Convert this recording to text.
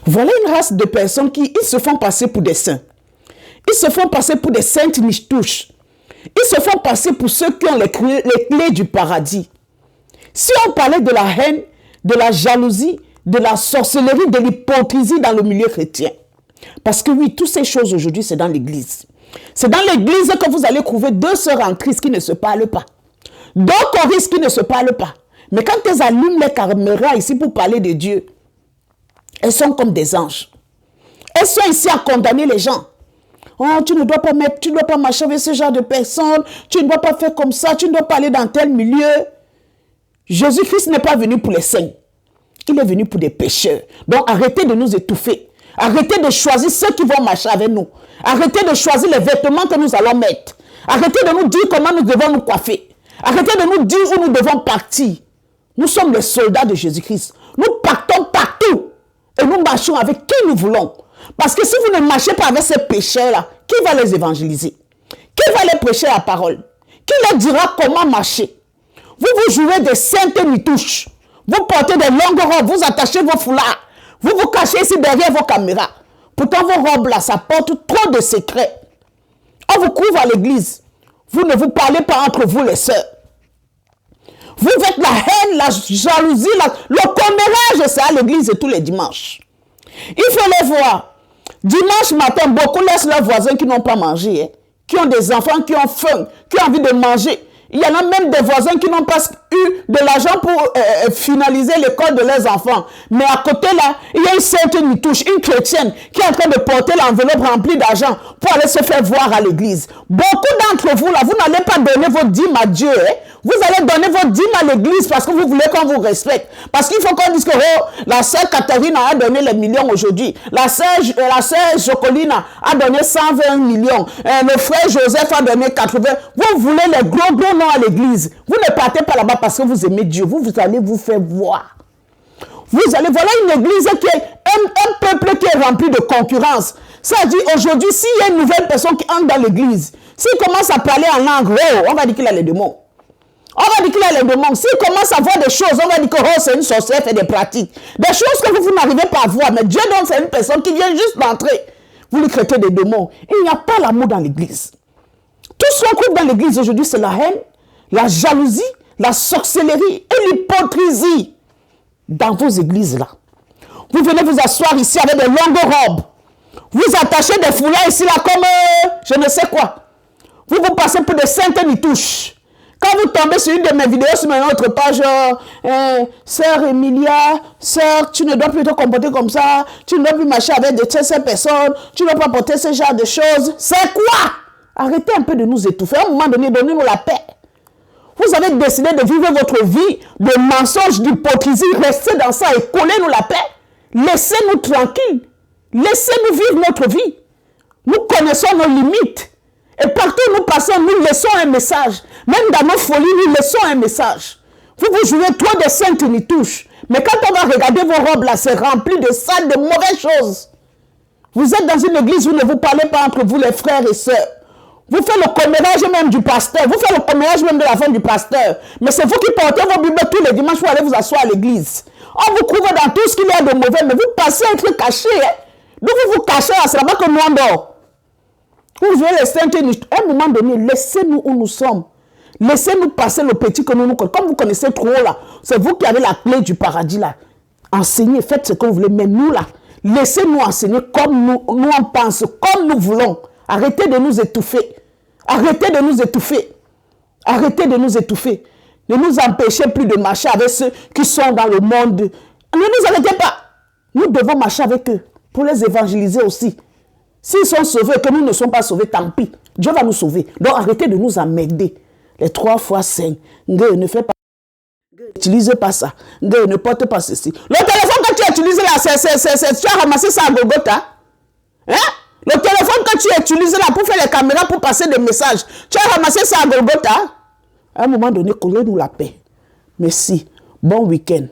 Voilà une race de personnes qui ils se font passer pour des saints. Ils se font passer pour des saintes niche-touches. Ils se font passer pour ceux qui ont les clés du paradis. Si on parlait de la haine, de la jalousie, de la sorcellerie, de l'hypocrisie dans le milieu chrétien. Parce que oui, toutes ces choses aujourd'hui, c'est dans l'église. C'est dans l'église que vous allez trouver deux sœurs en Christ qui ne se parlent pas. Deux choristes qui ne se parlent pas. Mais quand elles allument les caméras ici pour parler de Dieu, elles sont comme des anges. Elles sont ici à condamner les gens. Oh, tu ne dois pas mettre, tu ne dois pas marcher avec ce genre de personnes, tu ne dois pas faire comme ça, tu ne dois pas aller dans tel milieu. Jésus-Christ n'est pas venu pour les saints. Il est venu pour des pécheurs. Donc arrêtez de nous étouffer. Arrêtez de choisir ceux qui vont marcher avec nous. Arrêtez de choisir les vêtements que nous allons mettre. Arrêtez de nous dire comment nous devons nous coiffer. Arrêtez de nous dire où nous devons partir. Nous sommes les soldats de Jésus-Christ. Nous partons partout. Et nous marchons avec qui nous voulons. Parce que si vous ne marchez pas avec ces pécheurs-là, qui va les évangéliser? Qui va les prêcher la parole? Qui leur dira comment marcher? Vous vous jouez des saintes mitouches. Vous portez des longues robes, vous attachez vos foulards. Vous vous cachez ici derrière vos caméras. Pourtant, vos robes-là, ça porte trop de secrets. On vous couvre à l'église. Vous ne vous parlez pas entre vous, les sœurs. Vous faites la haine, la jalousie, le commérage, c'est à l'église tous les dimanches. Il faut les voir. Dimanche matin, beaucoup laissent leurs voisins qui n'ont pas mangé, hein, qui ont des enfants, qui ont faim, qui ont envie de manger. Il y en a même des voisins qui n'ont pas eu de l'argent pour finaliser l'école de leurs enfants. Mais à côté là, il y a une sainte nitouche, une chrétienne, qui est en train de porter l'enveloppe remplie d'argent pour aller se faire voir à l'église. Beaucoup d'entre vous là, vous n'allez pas donner vos dîmes à Dieu. Hein? Vous allez donner vos dîmes à l'église parce que vous voulez qu'on vous respecte. Parce qu'il faut qu'on dise que oh, la sœur Catherine a donné les millions aujourd'hui. La sœur Jocolina a donné 120 millions. Le frère Joseph a donné 80. Vous voulez les gros noms à l'église. Vous ne partez pas là-bas parce que vous aimez Dieu. Vous allez vous faire voir. Vous allez, voilà une église qui est un peuple qui est rempli de concurrence. Ça dit aujourd'hui, s'il y a une nouvelle personne qui entre dans l'église, s'il commence à parler en langue, oh, on va dire qu'il a les démons. On va dire qu'il a les démons. S'il commence à voir des choses, on va dire que oh, c'est une sorcière, fait des pratiques. Des choses que vous n'arrivez pas à voir. Mais Dieu donne, c'est une personne qui vient juste d'entrer. Vous lui traitez des démons. Il n'y a pas l'amour dans l'église. Tout ce qu'on trouve dans l'église aujourd'hui, c'est la haine, la jalousie, la sorcellerie et l'hypocrisie. Dans vos églises-là. Vous venez vous asseoir ici avec des longues robes. Vous attachez des foulards ici, là, comme je ne sais quoi. Vous vous passez pour des saintes nitouches. Quand vous tombez sur une de mes vidéos sur notre page, sœur Emilia, sœur, tu ne dois plus te comporter comme ça, tu ne dois plus marcher avec ces personnes, tu ne dois pas porter ce genre de choses. C'est quoi? Arrêtez un peu de nous étouffer. À un moment donné, donnez-nous la paix. Vous avez décidé de vivre votre vie de mensonges, d'hypocrisie. Restez dans ça et collez-nous la paix. Laissez-nous tranquilles. Laissez-nous vivre notre vie. Nous connaissons nos limites. Et partout où nous passons, nous laissons un message. Même dans nos folies, nous laissons un message. Vous vous jouez trop de saintes nitouches. Mais quand on va regarder vos robes là, c'est rempli de sales, de mauvaises choses. Vous êtes dans une église où ne vous parlez pas entre vous les frères et sœurs. Vous faites le commérage même du pasteur. Vous faites le commérage même de la femme du pasteur. Mais c'est vous qui portez vos bibles tous les dimanches pour aller vous asseoir à l'église. On vous couvre dans tout ce qu'il y a de mauvais. Mais vous passez un truc caché. Hein? Donc vous vous cachez là. C'est là-bas que nous on dort. Vous jouez les saintes. À un moment donné, laissez-nous où nous sommes. Laissez-nous passer le petit que nous connaissons. Comme vous connaissez trop là, c'est vous qui avez la clé du paradis là. Enseignez, faites ce que vous voulez. Mais nous là, laissez-nous enseigner comme nous on pense, comme nous voulons. Arrêtez de nous étouffer. Arrêtez de nous étouffer. Arrêtez de nous étouffer. Ne nous empêchez plus de marcher avec ceux qui sont dans le monde. Ne nous arrêtez pas. Nous devons marcher avec eux pour les évangéliser aussi. S'ils sont sauvés et que nous ne sommes pas sauvés, tant pis. Dieu va nous sauver. Donc arrêtez de nous emmerder. Les 3 fois 5. Ne fais pas. N'utilisez pas ça. Ne porte pas ceci. Le téléphone que tu as utilisé là, tu as ramassé ça à Golgotha. Hein? Le téléphone que tu utilises là pour faire les caméras, pour passer des messages, tu as ramassé ça à Golgotha. À un moment donné, collez-nous la paix. Merci. Bon week-end.